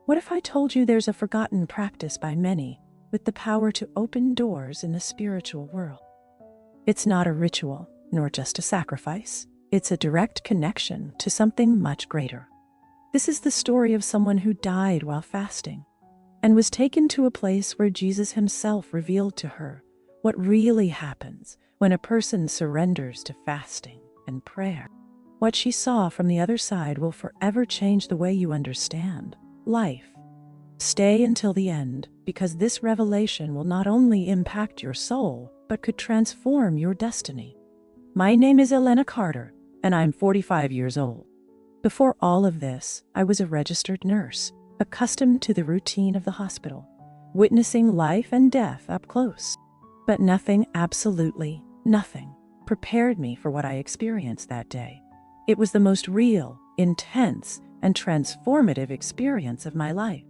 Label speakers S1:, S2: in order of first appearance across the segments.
S1: What if I told you there's a forgotten practice by many with the power to open doors in the spiritual world? It's not a ritual, nor just a sacrifice. It's a direct connection to something much greater. This is the story of someone who died while fasting and was taken to a place where Jesus himself revealed to her what really happens when a person surrenders to fasting and prayer. What she saw from the other side will forever change the way you understand life. Stay until the end, because this revelation will not only impact your soul, but could transform your destiny. My name is Elena Carter, and I'm 45 years old. Before all of this, I was a registered nurse, accustomed to the routine of the hospital, witnessing life and death up close. But nothing, absolutely nothing, prepared me for what I experienced that day. It was the most real, intense, and transformative experience of my life.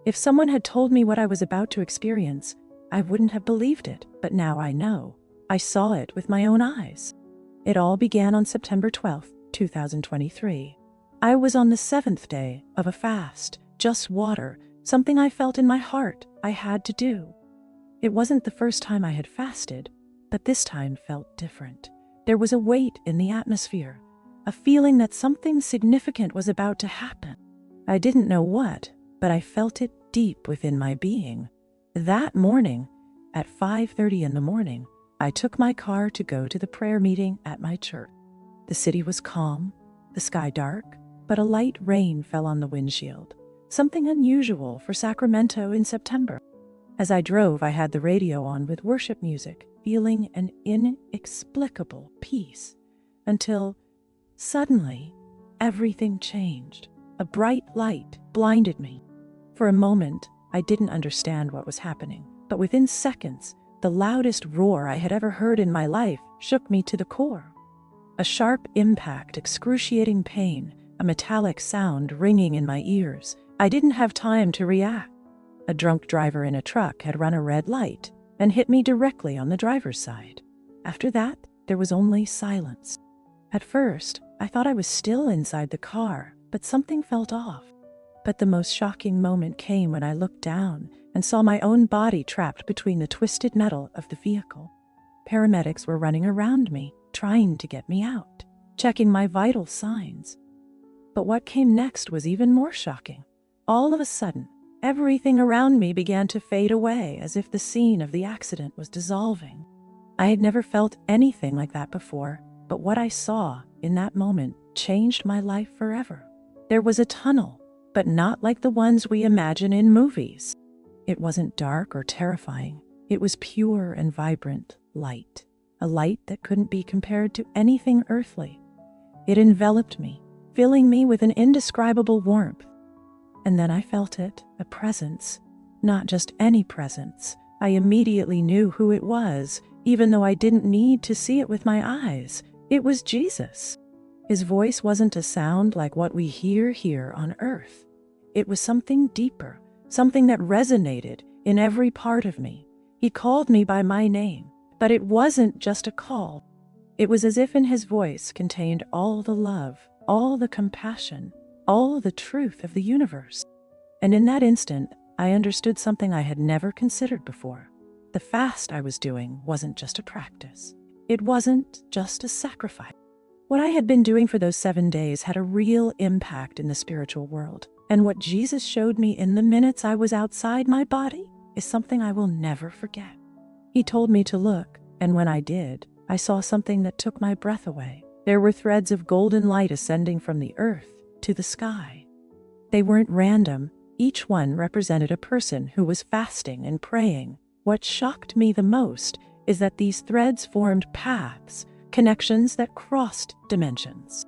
S1: If someone had told me what I was about to experience, I wouldn't have believed it, but now I know. I saw it with my own eyes. It all began on September 12, 2023. I was on the 7th day of a fast, just water, something I felt in my heart I had to do. It wasn't the first time I had fasted, but this time felt different. There was a weight in the atmosphere, a feeling that something significant was about to happen. I didn't know what, but I felt it deep within my being. That morning, at 5:30 in the morning, I took my car to go to the prayer meeting at my church. The city was calm, the sky dark, but a light rain fell on the windshield, something unusual for Sacramento in September. As I drove, I had the radio on with worship music, feeling an inexplicable peace, until suddenly, everything changed. A bright light blinded me. For a moment, I didn't understand what was happening, but within seconds, the loudest roar I had ever heard in my life shook me to the core. A sharp impact, excruciating pain, a metallic sound ringing in my ears. I didn't have time to react. A drunk driver in a truck had run a red light and hit me directly on the driver's side. After that, there was only silence. At first, I thought I was still inside the car, but something felt off. But the most shocking moment came when I looked down and saw my own body trapped between the twisted metal of the vehicle. Paramedics were running around me, trying to get me out, checking my vital signs. But what came next was even more shocking. All of a sudden, everything around me began to fade away as if the scene of the accident was dissolving. I had never felt anything like that before, but what I saw in that moment changed my life forever. There was a tunnel, but not like the ones we imagine in movies. It wasn't dark or terrifying. It was pure and vibrant light, a light that couldn't be compared to anything earthly. It enveloped me, filling me with an indescribable warmth. And then I felt it, a presence, not just any presence. I immediately knew who it was, even though I didn't need to see it with my eyes. It was Jesus. His voice wasn't a sound like what we hear here on earth. It was something deeper, something that resonated in every part of me. He called me by my name, but it wasn't just a call. It was as if in his voice contained all the love, all the compassion, all the truth of the universe. And in that instant, I understood something I had never considered before. The fast I was doing wasn't just a practice. It wasn't just a sacrifice. What I had been doing for those 7 days had a real impact in the spiritual world. And what Jesus showed me in the minutes I was outside my body is something I will never forget. He told me to look, and when I did, I saw something that took my breath away. There were threads of golden light ascending from the earth to the sky. They weren't random. Each one represented a person who was fasting and praying. What shocked me the most is that these threads formed paths, connections that crossed dimensions.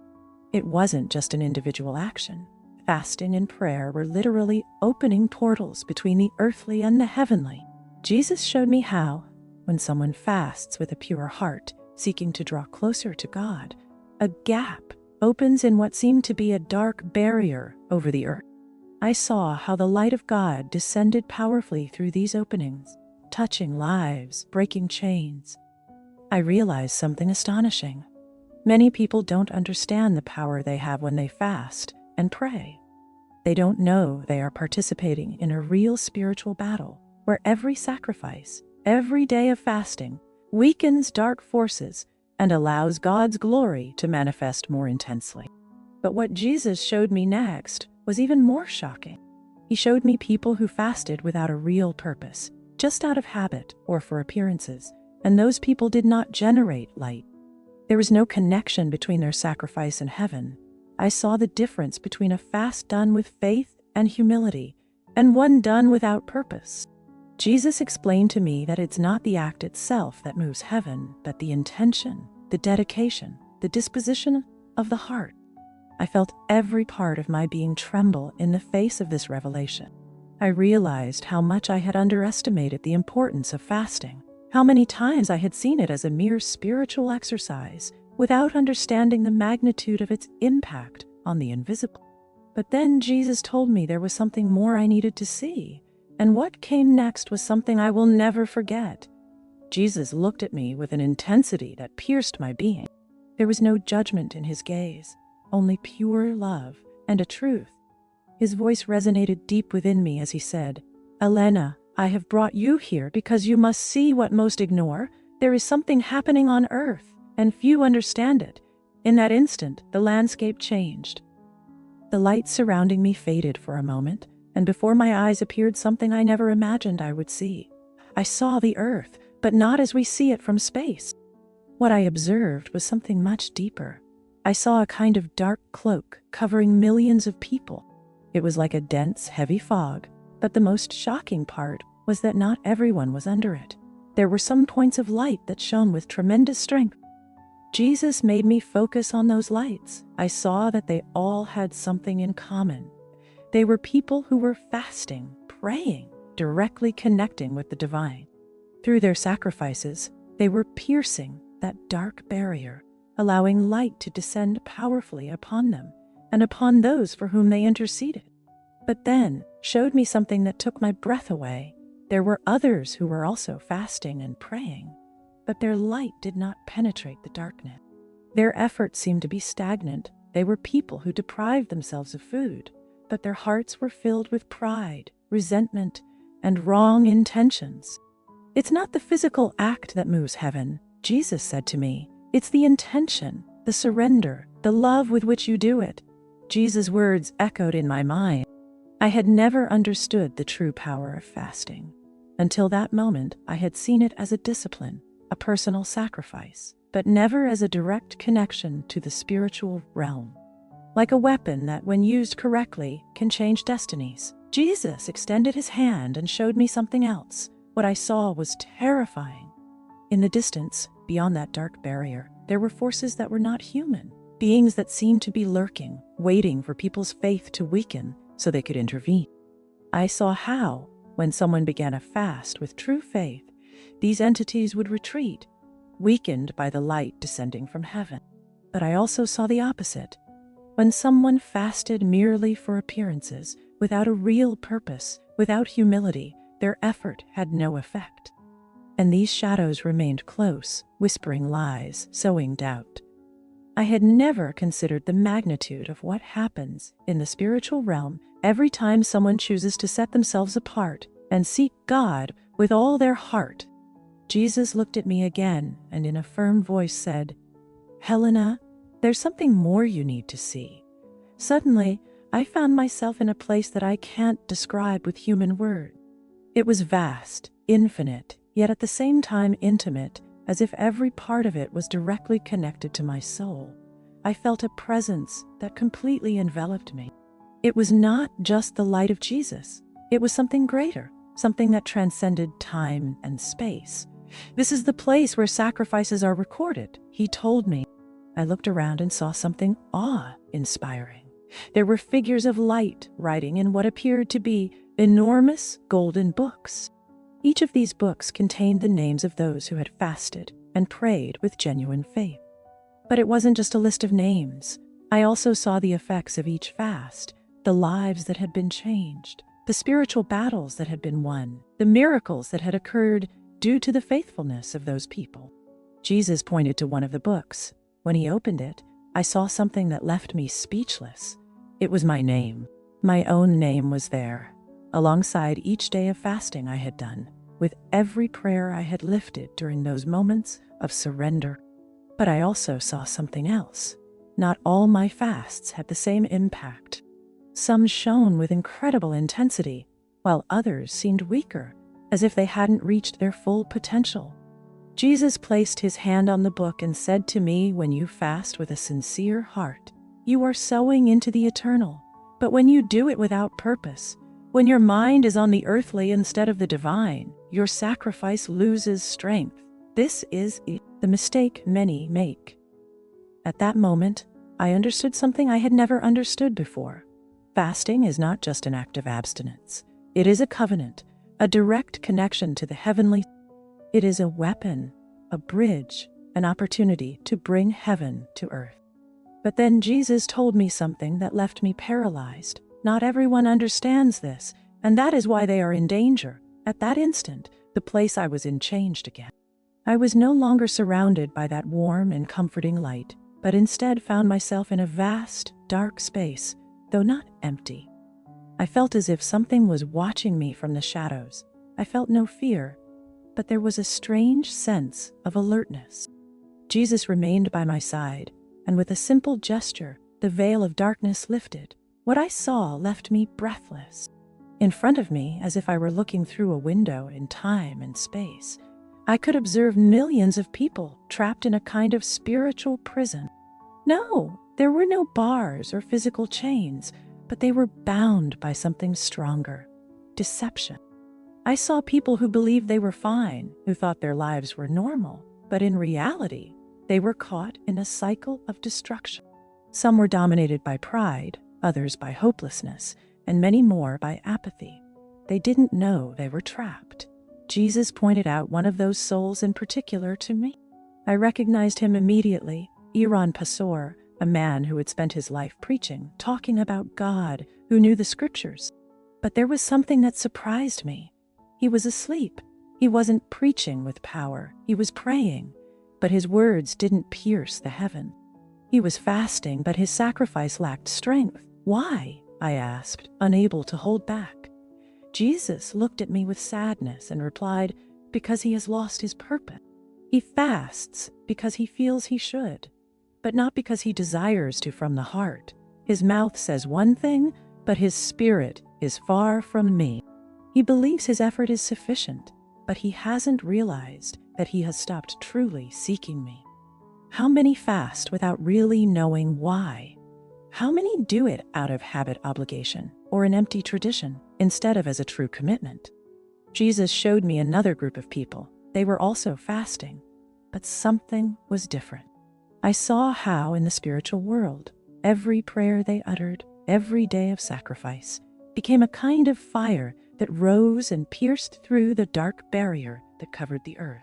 S1: It wasn't just an individual action. Fasting and prayer were literally opening portals between the earthly and the heavenly. Jesus showed me how, when someone fasts with a pure heart, seeking to draw closer to God, a gap opens in what seemed to be a dark barrier over the earth. I saw how the light of God descended powerfully through these openings, touching lives, breaking chains. I realized something astonishing. Many people don't understand the power they have when they fast and pray. They don't know they are participating in a real spiritual battle where every sacrifice, every day of fasting, weakens dark forces and allows God's glory to manifest more intensely. But what Jesus showed me next was even more shocking. He showed me people who fasted without a real purpose, just out of habit or for appearances, and those people did not generate light. There was no connection between their sacrifice and heaven. I saw the difference between a fast done with faith and humility and one done without purpose. Jesus explained to me that it's not the act itself that moves heaven, but the intention, the dedication, the disposition of the heart. I felt every part of my being tremble in the face of this revelation. I realized how much I had underestimated the importance of fasting, how many times I had seen it as a mere spiritual exercise without understanding the magnitude of its impact on the invisible. But then Jesus told me there was something more I needed to see, and what came next was something I will never forget. Jesus looked at me with an intensity that pierced my being. There was no judgment in his gaze, only pure love and a truth. His voice resonated deep within me as he said, "Elena, I have brought you here because you must see what most ignore. There is something happening on earth, and few understand it." In that instant, the landscape changed. The light surrounding me faded for a moment, and before my eyes appeared something I never imagined I would see. I saw the earth, but not as we see it from space. What I observed was something much deeper. I saw a kind of dark cloak covering millions of people. It was like a dense, heavy fog, but the most shocking part was that not everyone was under it. There were some points of light that shone with tremendous strength. Jesus made me focus on those lights. I saw that they all had something in common. They were people who were fasting, praying, directly connecting with the divine. Through their sacrifices, they were piercing that dark barrier, allowing light to descend powerfully upon them and upon those for whom they interceded. But then showed me something that took my breath away. There were others who were also fasting and praying, but their light did not penetrate the darkness. Their efforts seemed to be stagnant. They were people who deprived themselves of food, but their hearts were filled with pride, resentment, and wrong intentions. "It's not the physical act that moves heaven," Jesus said to me. "It's the intention, the surrender, the love with which you do it." Jesus' words echoed in my mind. I had never understood the true power of fasting. Until that moment, I had seen it as a discipline, a personal sacrifice, but never as a direct connection to the spiritual realm. Like a weapon that, when used correctly, can change destinies. Jesus extended his hand and showed me something else. What I saw was terrifying. In the distance, beyond that dark barrier, there were forces that were not human, beings that seemed to be lurking, waiting for people's faith to weaken so they could intervene. I saw how, when someone began a fast with true faith, these entities would retreat, weakened by the light descending from heaven. But I also saw the opposite. When someone fasted merely for appearances, without a real purpose, without humility, their effort had no effect. And these shadows remained close, whispering lies, sowing doubt. I had never considered the magnitude of what happens in the spiritual realm every time someone chooses to set themselves apart and seek God with all their heart. Jesus looked at me again and in a firm voice said, "Helena, there's something more you need to see." Suddenly, I found myself in a place that I can't describe with human words. It was vast, infinite, yet at the same time intimate, as if every part of it was directly connected to my soul. I felt a presence that completely enveloped me. It was not just the light of Jesus. It was something greater, something that transcended time and space. "This is the place where sacrifices are recorded," he told me. I looked around and saw something awe-inspiring. There were figures of light writing in what appeared to be enormous golden books. Each of these books contained the names of those who had fasted and prayed with genuine faith. But it wasn't just a list of names. I also saw the effects of each fast, the lives that had been changed, the spiritual battles that had been won, the miracles that had occurred due to the faithfulness of those people. Jesus pointed to one of the books. When he opened it, I saw something that left me speechless. It was my name. My own name was there, alongside each day of fasting I had done, with every prayer I had lifted during those moments of surrender. But I also saw something else. Not all my fasts had the same impact. Some shone with incredible intensity, while others seemed weaker, as if they hadn't reached their full potential. Jesus placed his hand on the book and said to me, "When you fast with a sincere heart, you are sowing into the eternal. But when you do it without purpose, when your mind is on the earthly instead of the divine, your sacrifice loses strength. This is the mistake many make." At that moment, I understood something I had never understood before. Fasting is not just an act of abstinence. It is a covenant, a direct connection to the heavenly. It is a weapon, a bridge, an opportunity to bring heaven to earth. But then Jesus told me something that left me paralyzed. Not everyone understands this, and that is why they are in danger. At that instant, the place I was in changed again. I was no longer surrounded by that warm and comforting light, but instead found myself in a vast, dark space, though not empty. I felt as if something was watching me from the shadows. I felt no fear, but there was a strange sense of alertness. Jesus remained by my side, and with a simple gesture, the veil of darkness lifted. What I saw left me breathless. In front of me, as if I were looking through a window in time and space, I could observe millions of people trapped in a kind of spiritual prison. No, there were no bars or physical chains, but they were bound by something stronger: deception. I saw people who believed they were fine, who thought their lives were normal, but in reality, they were caught in a cycle of destruction. Some were dominated by pride, others by hopelessness, and many more by apathy. They didn't know they were trapped. Jesus pointed out one of those souls in particular to me. I recognized him immediately, Iran Pasor, a man who had spent his life preaching, talking about God, who knew the scriptures. But there was something that surprised me. He was asleep. He wasn't preaching with power. He was praying, but his words didn't pierce the heaven. He was fasting, but his sacrifice lacked strength. Why? I asked, unable to hold back. Jesus looked at me with sadness and replied, "Because he has lost his purpose. He fasts because he feels he should, but not because he desires to from the heart. His mouth says one thing, but his spirit is far from me." He believes his effort is sufficient, but he hasn't realized that he has stopped truly seeking me. How many fast without really knowing why? How many do it out of habit, obligation, or an empty tradition, instead of as a true commitment? Jesus showed me another group of people. They were also fasting, but something was different. I saw how, in the spiritual world, every prayer they uttered, every day of sacrifice, became a kind of fire that rose and pierced through the dark barrier that covered the earth.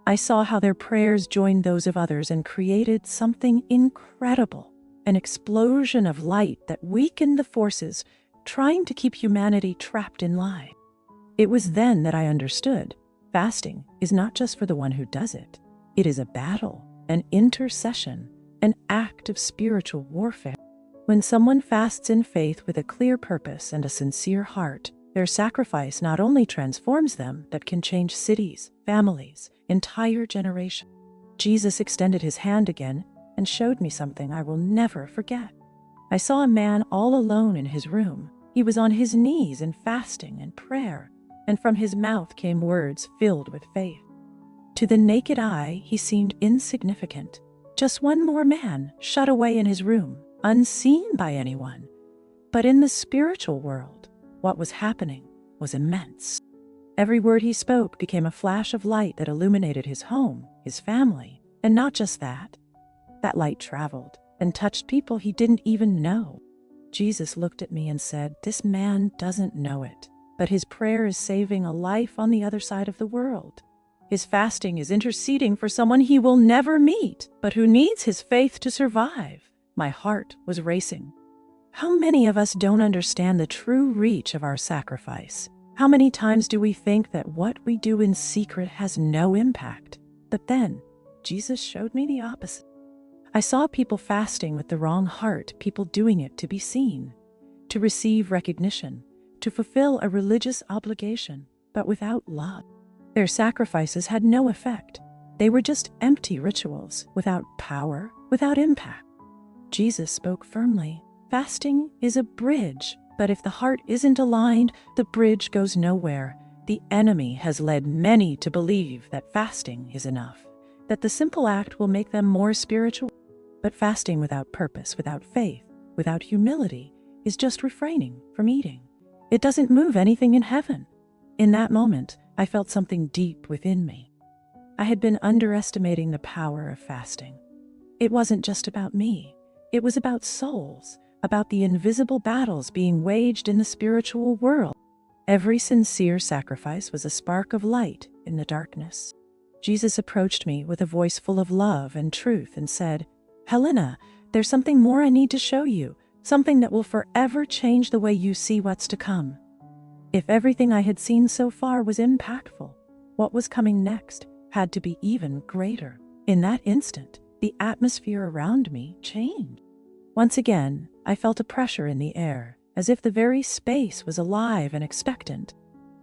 S1: I saw how their prayers joined those of others and created something incredible, an explosion of light that weakened the forces trying to keep humanity trapped in lie. It was then that I understood fasting is not just for the one who does it. It is a battle, an intercession, an act of spiritual warfare. When someone fasts in faith with a clear purpose and a sincere heart, their sacrifice not only transforms them, but can change cities, families, entire generations. Jesus extended his hand again and showed me something I will never forget. I saw a man all alone in his room. He was on his knees in fasting and prayer, and from his mouth came words filled with faith. To the naked eye, he seemed insignificant, just one more man shut away in his room, unseen by anyone. But in the spiritual world, what was happening was immense. Every word he spoke became a flash of light that illuminated his home, his family, and not just that. That light traveled and touched people he didn't even know. Jesus looked at me and said, "This man doesn't know it, but his prayer is saving a life on the other side of the world. His fasting is interceding for someone he will never meet, but who needs his faith to survive." My heart was racing. How many of us don't understand the true reach of our sacrifice? How many times do we think that what we do in secret has no impact? But then, Jesus showed me the opposite. I saw people fasting with the wrong heart, people doing it to be seen. to receive recognition, to fulfill a religious obligation, but without love. Their sacrifices had no effect. They were just empty rituals, without power, without impact. Jesus spoke firmly. Fasting is a bridge, but if the heart isn't aligned, the bridge goes nowhere. The enemy has led many to believe that fasting is enough, that the simple act will make them more spiritual. But fasting without purpose, without faith, without humility, is just refraining from eating. It doesn't move anything in heaven. In that moment, I felt something deep within me. I had been underestimating the power of fasting. It wasn't just about me. It was about souls, about the invisible battles being waged in the spiritual world. Every sincere sacrifice was a spark of light in the darkness. Jesus approached me with a voice full of love and truth and said, "Helena, there's something more I need to show you, something that will forever change the way you see what's to come." If everything I had seen so far was impactful, what was coming next had to be even greater. In that instant, the atmosphere around me changed. Once again, I felt a pressure in the air, as if the very space was alive and expectant.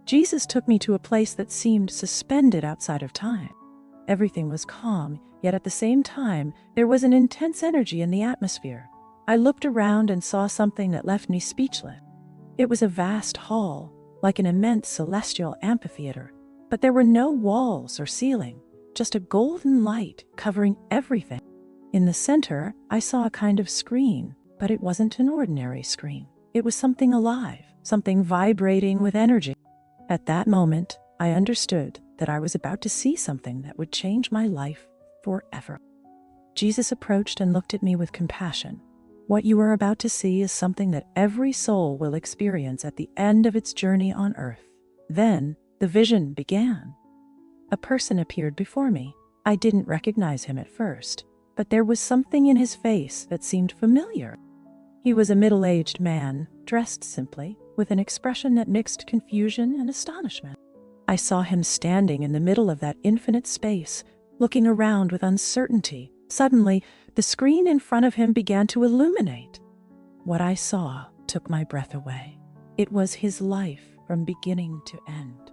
S1: Jesus took me to a place that seemed suspended outside of time. Everything was calm, yet at the same time, there was an intense energy in the atmosphere. I looked around and saw something that left me speechless. It was a vast hall, like an immense celestial amphitheater, but there were no walls or ceiling, just a golden light covering everything. In the center, I saw a kind of screen, but it wasn't an ordinary screen. It was something alive, something vibrating with energy. At that moment, I understood that I was about to see something that would change my life forever. Jesus approached and looked at me with compassion. "What you are about to see is something that every soul will experience at the end of its journey on earth." Then, the vision began. A person appeared before me. I didn't recognize him at first, but there was something in his face that seemed familiar. He was a middle-aged man, dressed simply, with an expression that mixed confusion and astonishment. I saw him standing in the middle of that infinite space, looking around with uncertainty. Suddenly, the screen in front of him began to illuminate. What I saw took my breath away. It was his life from beginning to end.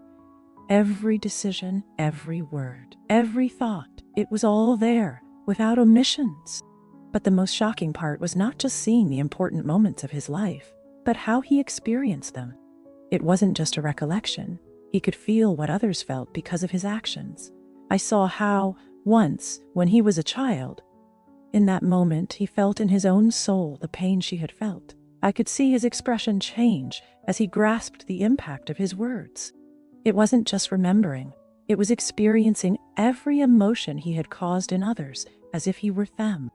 S1: Every decision, every word, every thought, it was all there, without omissions. But the most shocking part was not just seeing the important moments of his life, but how he experienced them. It wasn't just a recollection. He could feel what others felt because of his actions. I saw how, once, when he was a child, in that moment he felt in his own soul the pain she had felt. I could see his expression change as he grasped the impact of his words. It wasn't just remembering. It was experiencing every emotion he had caused in others as if he were them.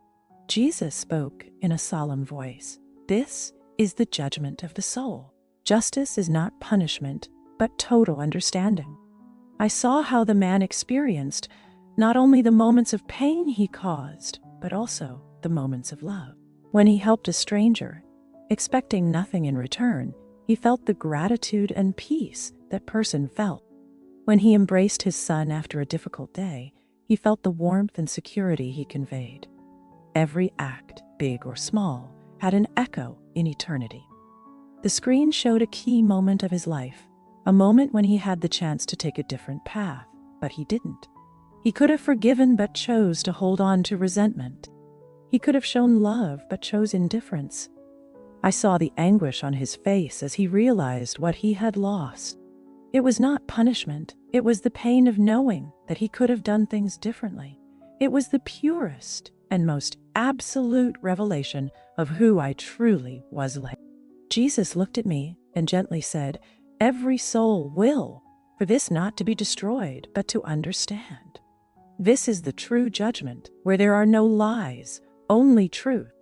S1: Jesus spoke in a solemn voice. "This is the judgment of the soul. Justice is not punishment, but total understanding." I saw how the man experienced not only the moments of pain he caused, but also the moments of love. When he helped a stranger, expecting nothing in return, he felt the gratitude and peace that person felt. When he embraced his son after a difficult day, he felt the warmth and security he conveyed. Every act, big or small, had an echo in eternity. The screen showed a key moment of his life, a moment when he had the chance to take a different path, but he didn't. He could have forgiven but chose to hold on to resentment. He could have shown love but chose indifference. I saw the anguish on his face as he realized what he had lost. It was not punishment. It was the pain of knowing that he could have done things differently. It was the purest and most absolute revelation of who I truly was like. Jesus looked at me and gently said, "Every soul will, for this not to be destroyed, but to understand. This is the true judgment, where there are no lies, only truth."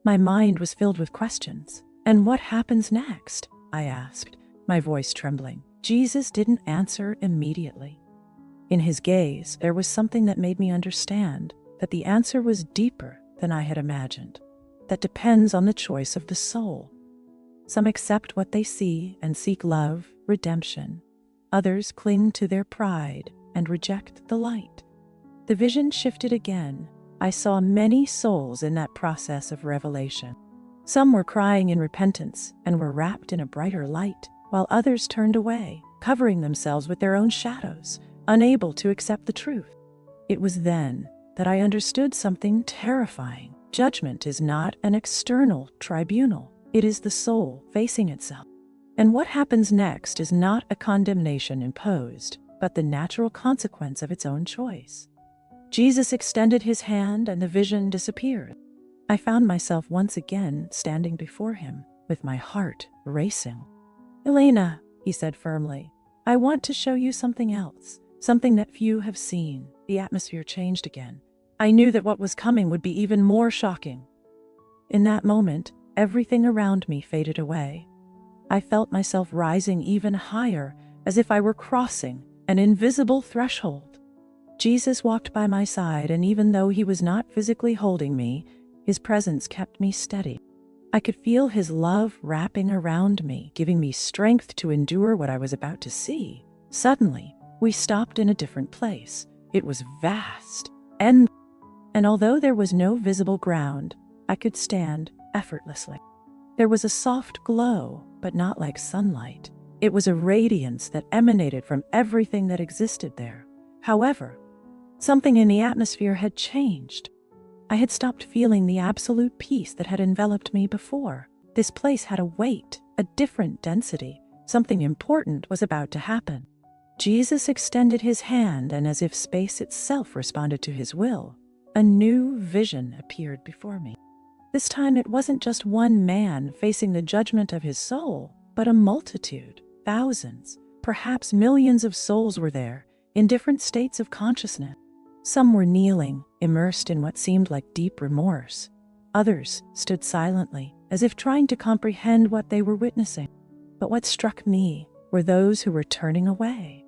S1: My mind was filled with questions. "And what happens next?" I asked, my voice trembling. Jesus didn't answer immediately. In his gaze, there was something that made me understand that the answer was deeper than I had imagined. That depends on the choice of the soul. Some accept what they see and seek love, redemption. Others cling to their pride and reject the light. The vision shifted again. I saw many souls in that process of revelation. Some were crying in repentance and were wrapped in a brighter light, while others turned away, covering themselves with their own shadows, unable to accept the truth. It was then that I understood something terrifying. Judgment is not an external tribunal. It is the soul facing itself. And what happens next is not a condemnation imposed, but the natural consequence of its own choice. Jesus extended his hand and the vision disappeared. I found myself once again standing before him, with my heart racing. "Elena," he said firmly, "I want to show you something else, something that few have seen." The atmosphere changed again. I knew that what was coming would be even more shocking. In that moment, everything around me faded away. I felt myself rising even higher, as if I were crossing an invisible threshold. Jesus walked by my side, and even though he was not physically holding me, his presence kept me steady. I could feel his love wrapping around me, giving me strength to endure what I was about to see. Suddenly, we stopped in a different place. It was vast, and although there was no visible ground, I could stand effortlessly. There was a soft glow, but not like sunlight. It was a radiance that emanated from everything that existed there. However, something in the atmosphere had changed. I had stopped feeling the absolute peace that had enveloped me before. This place had a weight, a different density. Something important was about to happen. Jesus extended his hand, and as if space itself responded to his will, a new vision appeared before me. This time it wasn't just one man facing the judgment of his soul, but a multitude, thousands, perhaps millions of souls were there, in different states of consciousness. Some were kneeling, immersed in what seemed like deep remorse. Others stood silently, as if trying to comprehend what they were witnessing. But what struck me were those who were turning away.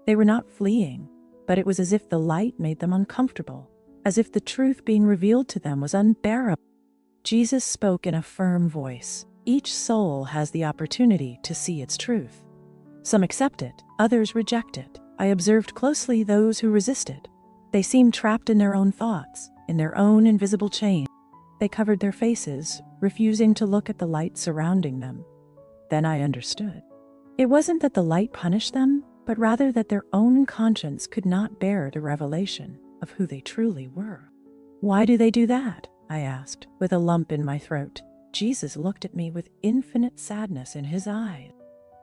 S1: They were not fleeing, but it was as if the light made them uncomfortable, as if the truth being revealed to them was unbearable. Jesus spoke in a firm voice. Each soul has the opportunity to see its truth. Some accept it, others reject it. I observed closely those who resisted. They seemed trapped in their own thoughts, in their own invisible chain. They covered their faces, refusing to look at the light surrounding them. Then I understood. It wasn't that the light punished them, but rather that their own conscience could not bear the revelation of who they truly were. "Why do they do that?" I asked, with a lump in my throat. Jesus looked at me with infinite sadness in his eyes.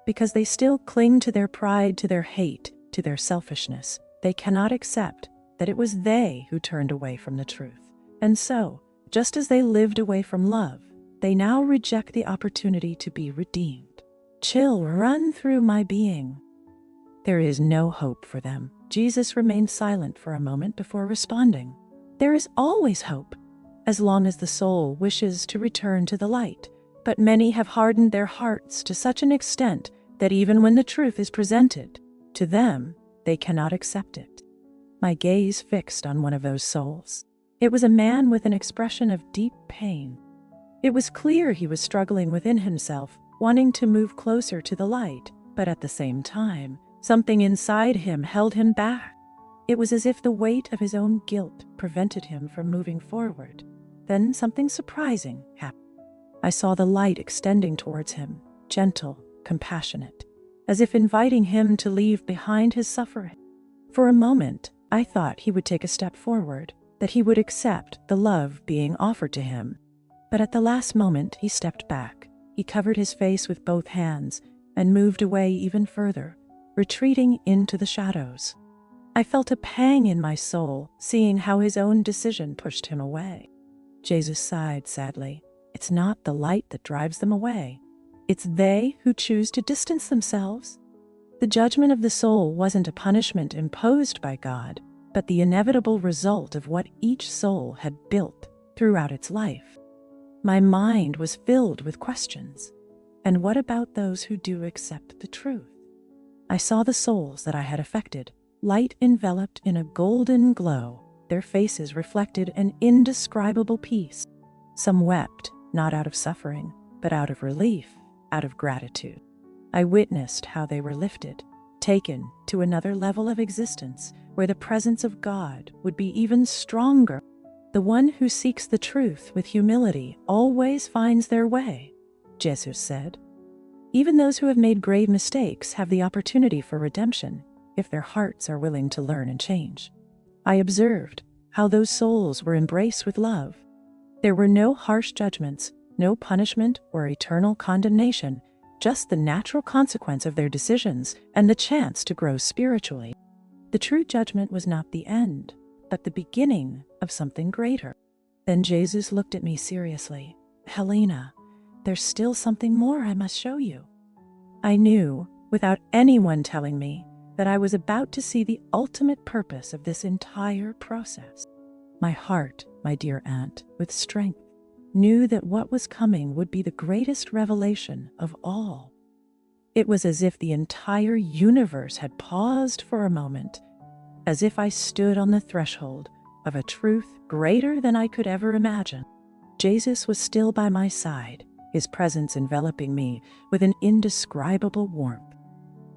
S1: "Because they still cling to their pride, to their hate, to their selfishness. They cannot accept that it was they who turned away from the truth. And so, just as they lived away from love, they now reject the opportunity to be redeemed." Chill run through my being. There is no hope for them. Jesus remained silent for a moment before responding. There is always hope, as long as the soul wishes to return to the light. But many have hardened their hearts to such an extent that even when the truth is presented to them, they cannot accept it. My gaze fixed on one of those souls. It was a man with an expression of deep pain. It was clear he was struggling within himself, wanting to move closer to the light, but at the same time, something inside him held him back. It was as if the weight of his own guilt prevented him from moving forward. Then something surprising happened. I saw the light extending towards him, gentle, compassionate, as if inviting him to leave behind his suffering. For a moment, I thought he would take a step forward, that he would accept the love being offered to him. But at the last moment, he stepped back. He covered his face with both hands and moved away even further, retreating into the shadows. I felt a pang in my soul, seeing how his own decision pushed him away. Jesus sighed sadly. It's not the light that drives them away. It's they who choose to distance themselves. The judgment of the soul wasn't a punishment imposed by God, but the inevitable result of what each soul had built throughout its life. My mind was filled with questions. And what about those who do accept the truth? I saw the souls that I had affected, light enveloped in a golden glow. Their faces reflected an indescribable peace. Some wept, not out of suffering, but out of relief, out of gratitude. I witnessed how they were lifted, taken to another level of existence, where the presence of God would be even stronger. The one who seeks the truth with humility always finds their way, Jesus said. Even those who have made grave mistakes have the opportunity for redemption if their hearts are willing to learn and change. I observed how those souls were embraced with love. There were no harsh judgments, no punishment or eternal condemnation, just the natural consequence of their decisions and the chance to grow spiritually. The true judgment was not the end, but the beginning of something greater. Then Jesus looked at me seriously. Helena, there's still something more I must show you. I knew, without anyone telling me, that I was about to see the ultimate purpose of this entire process. My heart, my dear aunt, with strength, knew that what was coming would be the greatest revelation of all. It was as if the entire universe had paused for a moment, as if I stood on the threshold of a truth greater than I could ever imagine. Jesus was still by my side, his presence enveloping me with an indescribable warmth.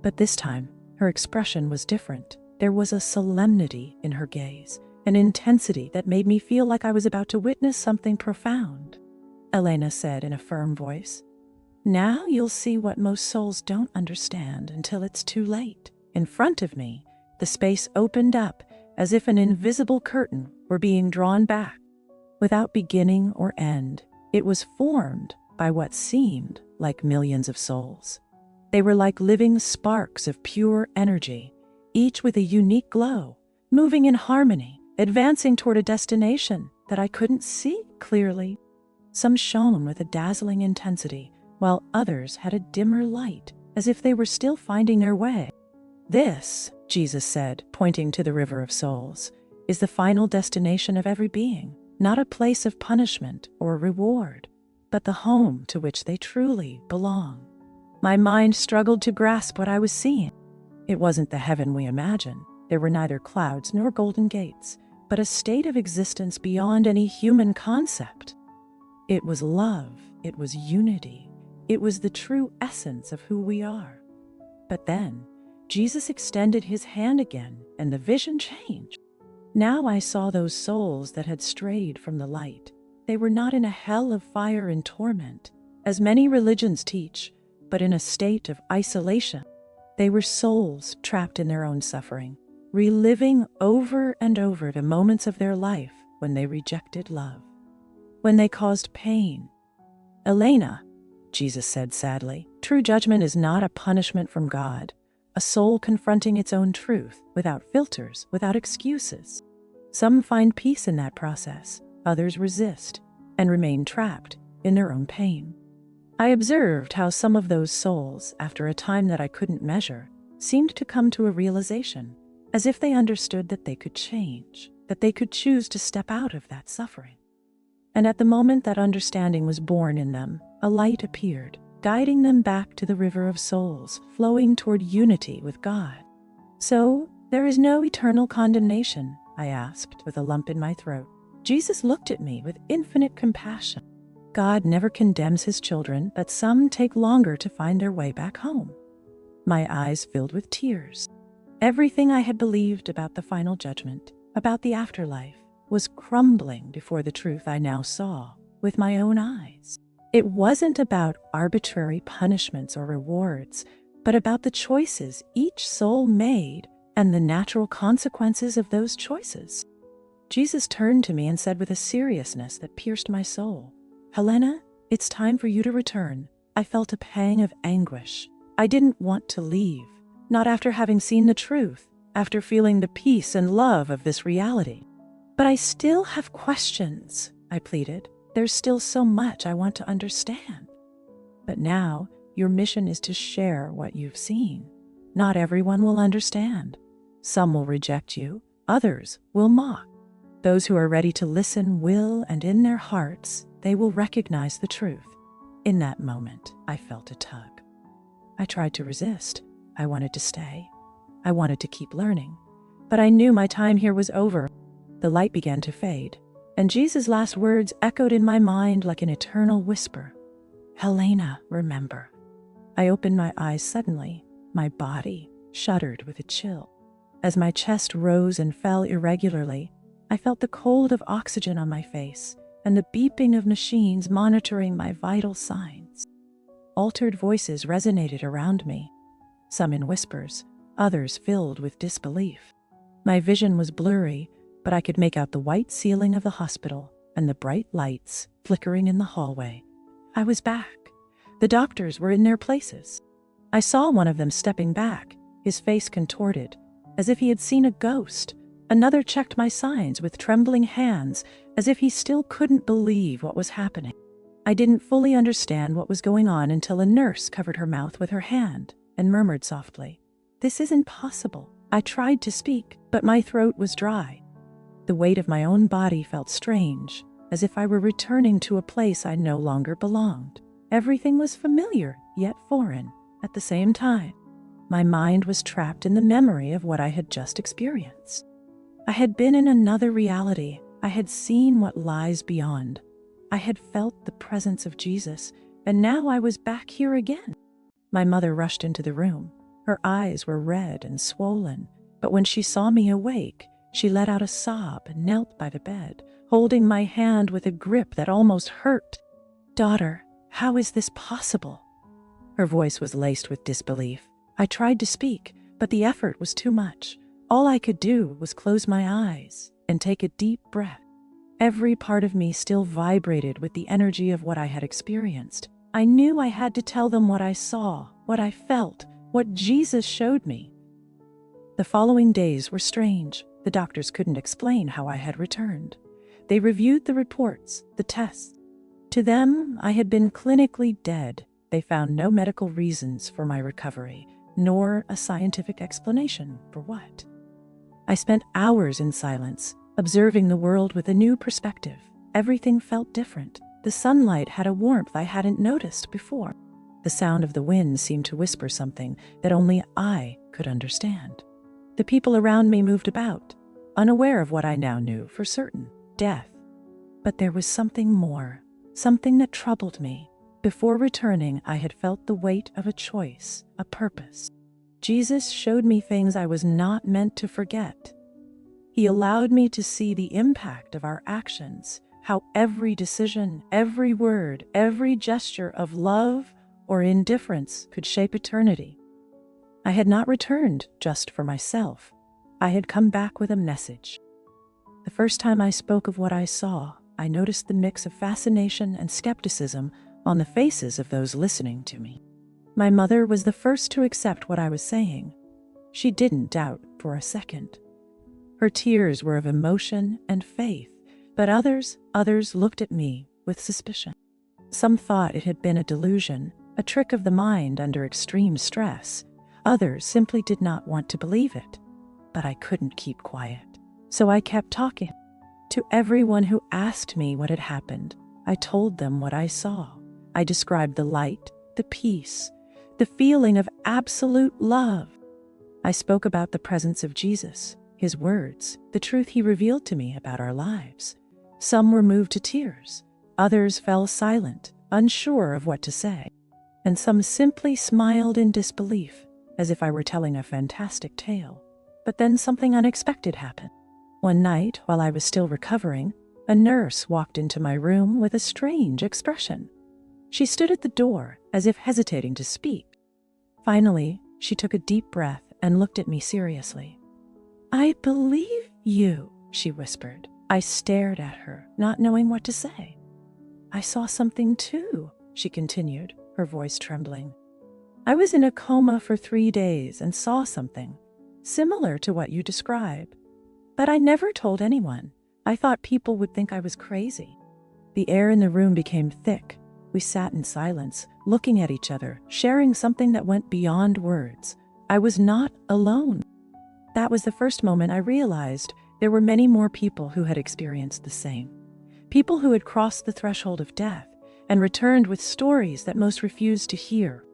S1: But this time, her expression was different. There was a solemnity in her gaze, an intensity that made me feel like I was about to witness something profound. Elena said in a firm voice, "Now you'll see what most souls don't understand until it's too late." In front of me, the space opened up as if an invisible curtain were being drawn back. Without beginning or end, it was formed by what seemed like millions of souls. They were like living sparks of pure energy, each with a unique glow, moving in harmony, advancing toward a destination that I couldn't see clearly. Some shone with a dazzling intensity, while others had a dimmer light, as if they were still finding their way. "This," Jesus said, pointing to the river of souls, "is the final destination of every being, not a place of punishment or reward, but the home to which they truly belong." My mind struggled to grasp what I was seeing. It wasn't the heaven we imagine. There were neither clouds nor golden gates, but a state of existence beyond any human concept. It was love. It was unity. It was the true essence of who we are. But then, Jesus extended his hand again, and the vision changed. Now I saw those souls that had strayed from the light. They were not in a hell of fire and torment, as many religions teach, but in a state of isolation. They were souls trapped in their own suffering, reliving over and over the moments of their life when they rejected love, when they caused pain. "Elena," Jesus said sadly, "true judgment is not a punishment from God, a soul confronting its own truth without filters, without excuses. Some find peace in that process, others resist and remain trapped in their own pain." I observed how some of those souls, after a time that I couldn't measure, seemed to come to a realization, as if they understood that they could change, that they could choose to step out of that suffering. And at the moment that understanding was born in them, a light appeared, guiding them back to the river of souls, flowing toward unity with God. "So, there is no eternal condemnation?" I asked with a lump in my throat. Jesus looked at me with infinite compassion. "God never condemns his children, but some take longer to find their way back home." My eyes filled with tears. Everything I had believed about the final judgment, about the afterlife, was crumbling before the truth I now saw with my own eyes. It wasn't about arbitrary punishments or rewards, but about the choices each soul made and the natural consequences of those choices. Jesus turned to me and said with a seriousness that pierced my soul, "Helena, it's time for you to return." I felt a pang of anguish. I didn't want to leave, not after having seen the truth, after feeling the peace and love of this reality. "But I still have questions," I pleaded. "There's still so much I want to understand." "But now, your mission is to share what you've seen. Not everyone will understand. Some will reject you, others will mock. Those who are ready to listen will, and in their hearts, they will recognize the truth." In that moment, I felt a tug. I tried to resist. I wanted to stay. I wanted to keep learning. But I knew my time here was over. The light began to fade, and Jesus' last words echoed in my mind like an eternal whisper. "Helena, remember." I opened my eyes suddenly. My body shuddered with a chill. As my chest rose and fell irregularly, I felt the cold of oxygen on my face and the beeping of machines monitoring my vital signs. Altered voices resonated around me, some in whispers, others filled with disbelief. My vision was blurry, but I could make out the white ceiling of the hospital and the bright lights flickering in the hallway. I was back. The doctors were in their places. I saw one of them stepping back, his face contorted, as if he had seen a ghost. Another checked my signs with trembling hands, as if he still couldn't believe what was happening. I didn't fully understand what was going on until a nurse covered her mouth with her hand and murmured softly, "This isn't possible." I tried to speak, but my throat was dry. The weight of my own body felt strange, as if I were returning to a place I no longer belonged. Everything was familiar, yet foreign, at the same time. My mind was trapped in the memory of what I had just experienced. I had been in another reality. I had seen what lies beyond. I had felt the presence of Jesus, and now I was back here again. My mother rushed into the room. Her eyes were red and swollen, but when she saw me awake, she let out a sob and knelt by the bed, holding my hand with a grip that almost hurt. "Daughter, how is this possible?" Her voice was laced with disbelief. I tried to speak, but the effort was too much. All I could do was close my eyes and take a deep breath. Every part of me still vibrated with the energy of what I had experienced. I knew I had to tell them what I saw, what I felt, what Jesus showed me. The following days were strange. The doctors couldn't explain how I had returned. They reviewed the reports, the tests. To them, I had been clinically dead. They found no medical reasons for my recovery, nor a scientific explanation for what. I spent hours in silence, observing the world with a new perspective. Everything felt different. The sunlight had a warmth I hadn't noticed before. The sound of the wind seemed to whisper something that only I could understand. The people around me moved about, unaware of what I now knew for certain, death. But there was something more, something that troubled me. Before returning, I had felt the weight of a choice, a purpose. Jesus showed me things I was not meant to forget. He allowed me to see the impact of our actions, how every decision, every word, every gesture of love or indifference could shape eternity. I had not returned just for myself. I had come back with a message. The first time I spoke of what I saw, I noticed the mix of fascination and skepticism on the faces of those listening to me. My mother was the first to accept what I was saying. She didn't doubt for a second. Her tears were of emotion and faith, but others looked at me with suspicion. Some thought it had been a delusion, a trick of the mind under extreme stress. Others simply did not want to believe it. But I couldn't keep quiet, so I kept talking. To everyone who asked me what had happened, I told them what I saw. I described the light, the peace, the feeling of absolute love. I spoke about the presence of Jesus, his words, the truth he revealed to me about our lives. Some were moved to tears. Others fell silent, unsure of what to say. And some simply smiled in disbelief, as if I were telling a fantastic tale. But then something unexpected happened. One night, while I was still recovering, a nurse walked into my room with a strange expression. She stood at the door, as if hesitating to speak. Finally, she took a deep breath and looked at me seriously. "I believe you," she whispered. I stared at her, not knowing what to say. "I saw something too," she continued, her voice trembling. "I was in a coma for 3 days and saw something, similar to what you describe. But I never told anyone. I thought people would think I was crazy." The air in the room became thick. We sat in silence, looking at each other, sharing something that went beyond words. I was not alone. That was the first moment I realized there were many more people who had experienced the same. People who had crossed the threshold of death and returned with stories that most refused to hear.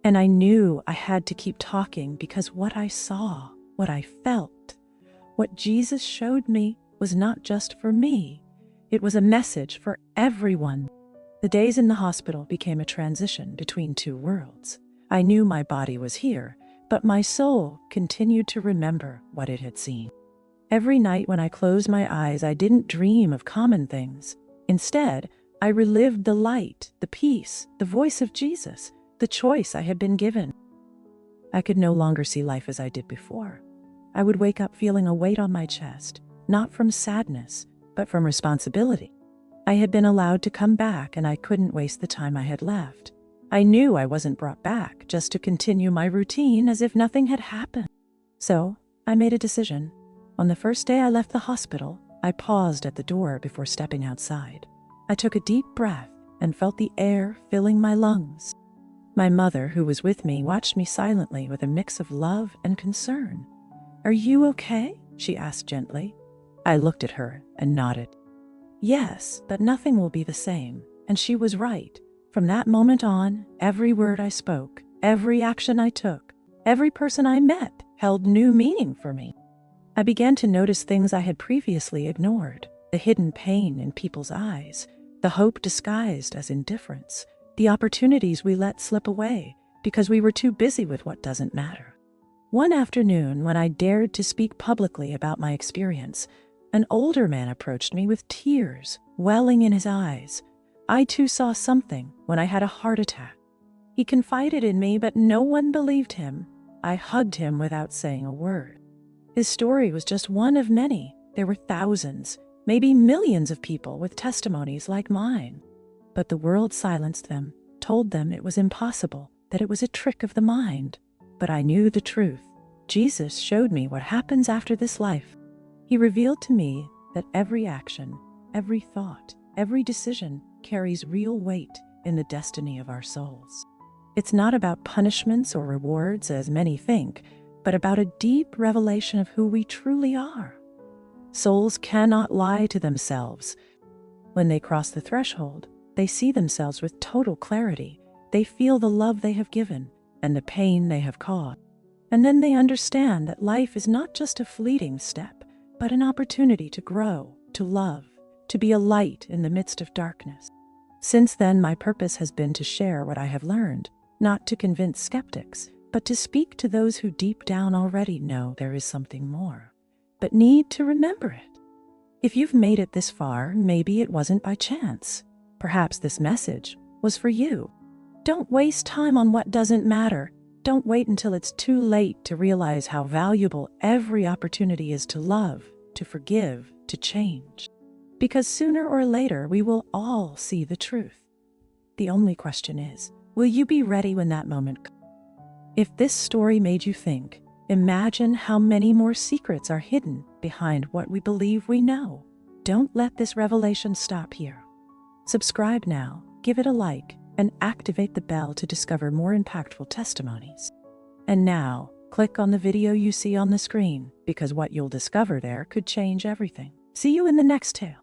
S1: And I knew I had to keep talking because what I saw, what I felt, what Jesus showed me was not just for me. It was a message for everyone. The days in the hospital became a transition between two worlds. I knew my body was here, but my soul continued to remember what it had seen. Every night when I closed my eyes, I didn't dream of common things. Instead, I relived the light, the peace, the voice of Jesus, the choice I had been given. I could no longer see life as I did before. I would wake up feeling a weight on my chest, not from sadness, but from responsibility. I had been allowed to come back, and I couldn't waste the time I had left. I knew I wasn't brought back just to continue my routine as if nothing had happened. So, I made a decision. On the first day I left the hospital, I paused at the door before stepping outside. I took a deep breath and felt the air filling my lungs. My mother, who was with me, watched me silently with a mix of love and concern. "Are you okay?" she asked gently. I looked at her and nodded. "Yes, but nothing will be the same." And she was right. From that moment on, every word I spoke, every action I took, every person I met held new meaning for me. I began to notice things I had previously ignored: the hidden pain in people's eyes, the hope disguised as indifference, the opportunities we let slip away because we were too busy with what doesn't matter. One afternoon, when I dared to speak publicly about my experience, an older man approached me with tears welling in his eyes. I too saw something when I had a heart attack. He confided in me, but no one believed him. I hugged him without saying a word. His story was just one of many. There were thousands, maybe millions of people with testimonies like mine. But the world silenced them, told them it was impossible, that it was a trick of the mind. But I knew the truth. Jesus showed me what happens after this life. He revealed to me that every action, every thought, every decision carries real weight in the destiny of our souls. It's not about punishments or rewards, as many think, but about a deep revelation of who we truly are. Souls cannot lie to themselves. When they cross the threshold, they see themselves with total clarity. They feel the love they have given and the pain they have caused. And then they understand that life is not just a fleeting step, but an opportunity to grow, to love, to be a light in the midst of darkness. Since then, my purpose has been to share what I have learned, not to convince skeptics, but to speak to those who deep down already know there is something more, but need to remember it. If you've made it this far, maybe it wasn't by chance. Perhaps this message was for you. Don't waste time on what doesn't matter. Don't wait until it's too late to realize how valuable every opportunity is to love, to forgive, to change. Because sooner or later, we will all see the truth. The only question is, will you be ready when that moment comes? If this story made you think, imagine how many more secrets are hidden behind what we believe we know. Don't let this revelation stop here. Subscribe now, give it a like, and activate the bell to discover more impactful testimonies. And now, click on the video you see on the screen, because what you'll discover there could change everything. See you in the next tale.